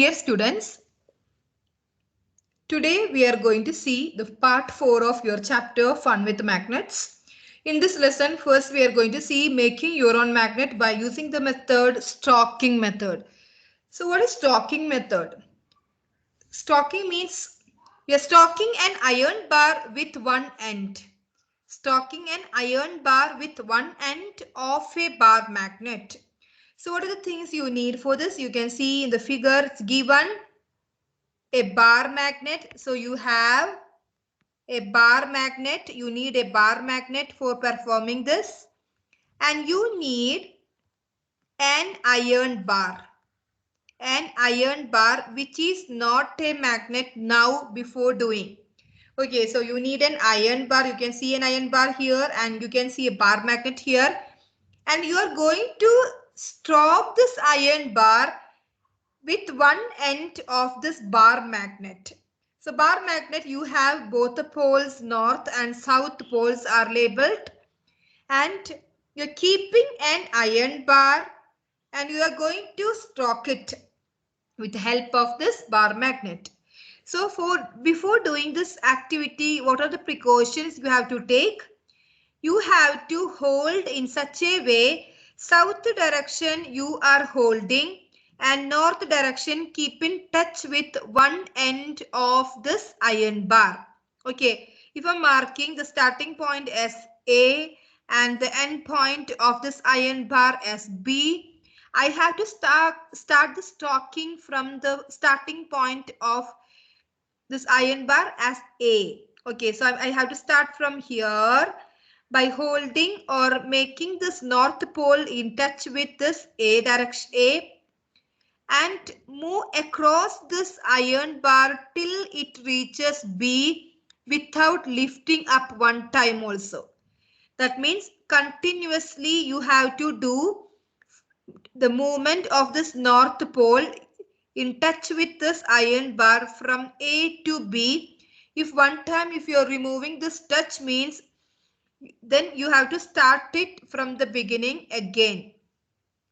Dear students, today we are going to see the part 4 of your chapter Fun with Magnets. In this lesson, first we are going to see making your own magnet by using the method stocking method. So what is stocking method? Stocking means we are stocking an iron bar with one end. Stocking an iron bar with one end of a bar magnet. So what are the things you need for this? You can see in the figure it's given a bar magnet. So you have a bar magnet. You need a bar magnet for performing this. And you need an iron bar. An iron bar which is not a magnet now before doing. Okay, so you need an iron bar. You can see an iron bar here and you can see a bar magnet here. And you are going to stroke this iron bar with one end of this bar magnet. So bar magnet, you have both the poles, north and south poles are labeled, and you're keeping an iron bar and you are going to stroke it with the help of this bar magnet. So before doing this activity, what are the precautions you have to take? You have to hold in such a way, south direction you are holding and north direction keep in touch with one end of this iron bar. Okay, if I'm marking the starting point as A and the end point of this iron bar as B, I have to start the stocking from the starting point of this iron bar as A. Okay, so I have to start from here by holding or making this north pole in touch with this A direction A and move across this iron bar till it reaches B without lifting up one time also. That means continuously you have to do the movement of this north pole in touch with this iron bar from A to B. If one time if you are removing this touch means then you have to start it from the beginning again.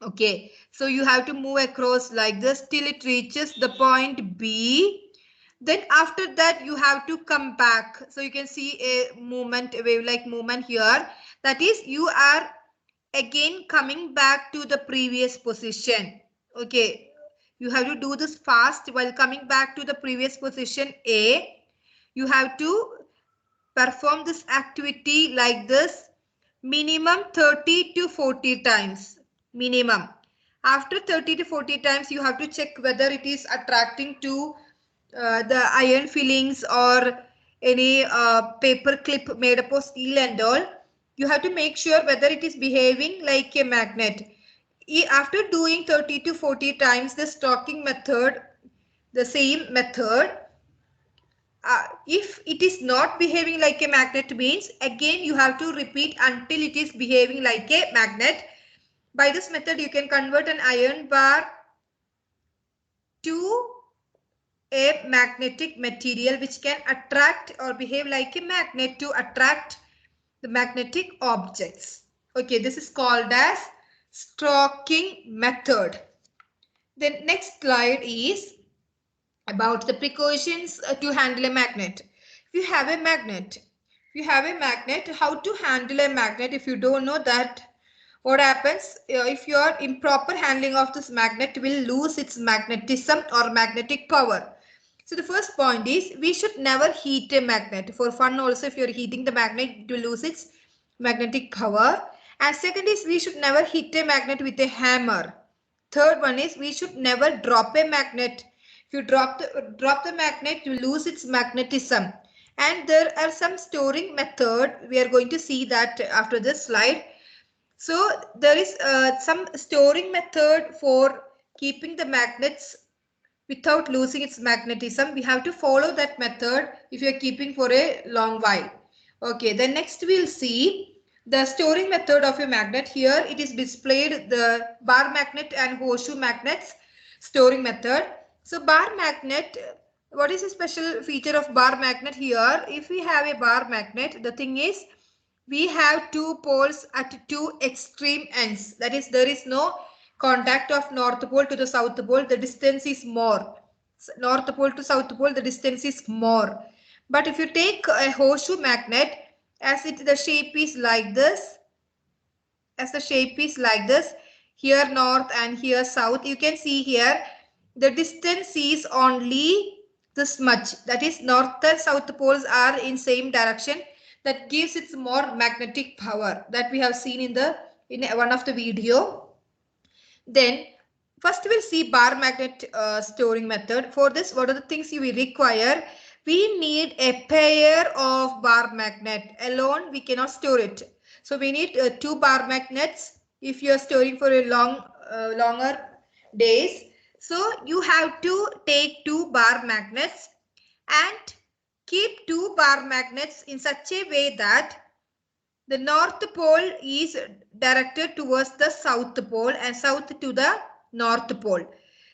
Okay, so you have to move across like this till it reaches the point B. Then after that you have to come back. So you can see a movement, a wave-like movement here. That is, you are again coming back to the previous position. Okay, you have to do this fast while coming back to the previous position A. You have to perform this activity like this minimum 30 to 40 times. Minimum. After 30 to 40 times, you have to check whether it is attracting to the iron fillings or any paper clip made up of steel and all. You have to make sure whether it is behaving like a magnet. After doing 30 to 40 times the stocking method, the same method, if it is not behaving like a magnet means again you have to repeat until it is behaving like a magnet. By this method you can convert an iron bar to a magnetic material which can attract or behave like a magnet to attract the magnetic objects. Okay, this is called as stocking method. The next slide is about the precautions to handle a magnet. If you have a magnet, how to handle a magnet if you don't know that, what happens if your improper handling of this magnet will lose its magnetism or magnetic power. So the first point is we should never heat a magnet. For fun also, if you are heating the magnet, it will lose its magnetic power. And second is we should never hit a magnet with a hammer. Third one is we should never drop a magnet. If you drop the magnet, you lose its magnetism. And there are some storing method. We are going to see that after this slide. So there is some storing method for keeping the magnets without losing its magnetism. We have to follow that method if you are keeping for a long while. Okay, then next we'll see the storing method of a magnet. Here it is displayed the bar magnet and horseshoe magnets storing method. So bar magnet, what is a special feature of bar magnet here? If we have a bar magnet, the thing is we have two poles at two extreme ends. That is, there is no contact of north pole to the south pole, the distance is more. North pole to south pole, the distance is more. But if you take a horseshoe magnet, as the shape is like this, here north and here south, you can see here the distance is only this much. That is, north and south poles are in same direction. That gives it more magnetic power that we have seen in one of the video. Then first we'll see bar magnet storing method. For this, what are the things you will require? We need a pair of bar magnet. Alone we cannot store it. So we need 2 bar magnets if you are storing for a longer days. So you have to take 2 bar magnets and keep 2 bar magnets in such a way that the north pole is directed towards the south pole and south to the north pole.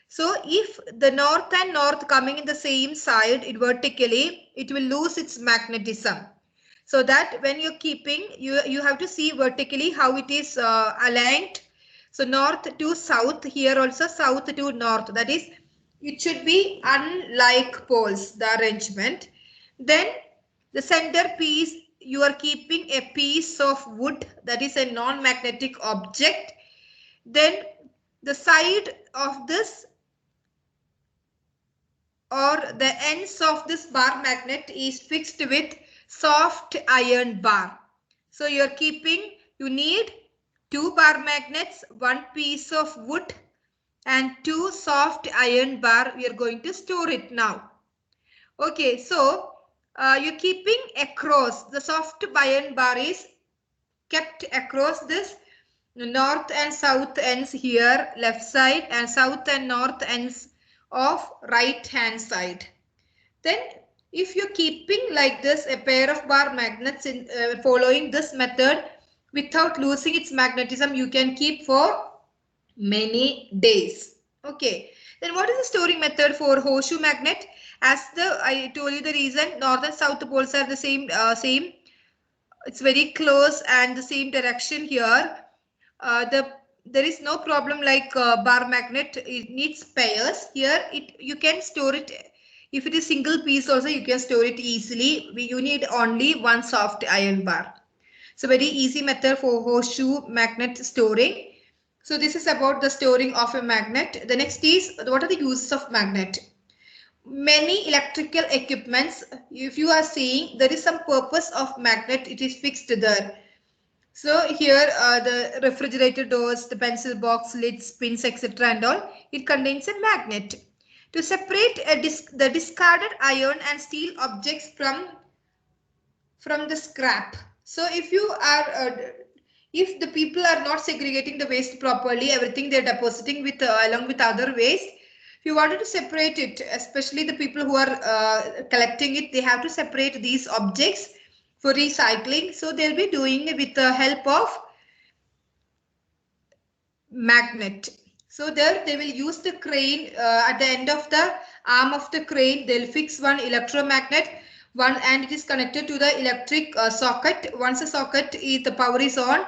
So if the north and north coming in the same side vertically, it will lose its magnetism. So that when you're keeping, you have to see vertically how it is aligned. So north to south, here also south to north. That is, it should be unlike poles, the arrangement. Then the center piece, you are keeping a piece of wood, that is a non-magnetic object. Then the side of this or the ends of this bar magnet is fixed with soft iron bar. So you need 2 bar magnets, 1 piece of wood and 2 soft iron bar. We are going to store it now. Okay, so you're keeping across, the soft iron bar is kept across this north and south ends here, left side, and south and north ends of right hand side. Then if you're keeping like this a pair of bar magnets in following this method without losing its magnetism, you can keep for many days. Okay, then what is the storing method for horseshoe magnet? As I told you the reason, north and south poles are the same. It's very close and the same direction here. There is no problem like bar magnet. It needs pairs. Here you can store it. If it is single piece also, you can store it easily. You need only 1 soft iron bar. So very easy method for horseshoe magnet storing. So this is about the storing of a magnet. The next is, what are the uses of magnet? Many electrical equipments, if you are seeing, there is some purpose of magnet, it is fixed there. So here the refrigerator doors, the pencil box, lids, pins, etc. and all, it contains a magnet. To separate the discarded iron and steel objects from the scrap. So if you are if the people are not segregating the waste properly, everything they're depositing with along with other waste, if you wanted to separate it, especially the people who are collecting it, they have to separate these objects for recycling. So they'll be doing it with the help of magnet. So there they will use the crane at the end of the arm of the crane, they'll fix one electromagnet, and it is connected to the electric socket. Once the socket the power is on,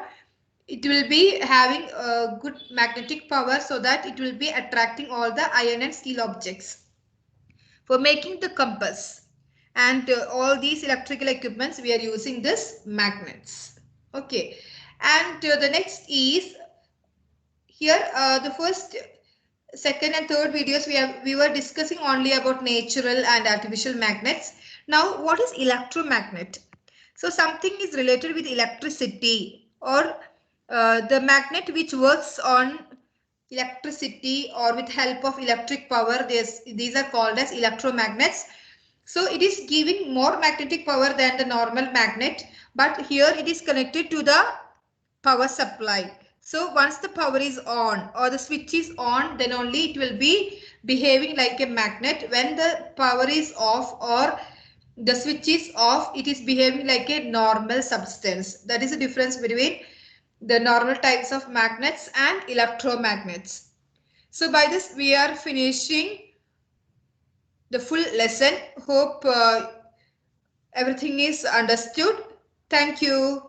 it will be having a good magnetic power, so that it will be attracting all the iron and steel objects. For making the compass and all these electrical equipments, we are using this magnets. Okay, and the next is here the first, second and third videos we were discussing only about natural and artificial magnets. Now what is electromagnet? So something is related with electricity, or the magnet which works on electricity or with help of electric power. These are called as electromagnets. So it is giving more magnetic power than the normal magnet, but here it is connected to the power supply. So once the power is on or the switch is on, then only it will be behaving like a magnet. When the power is off or the switch is off, it is behaving like a normal substance. That is the difference between the normal types of magnets and electromagnets. So by this we are finishing the full lesson. Hope everything is understood. Thank you.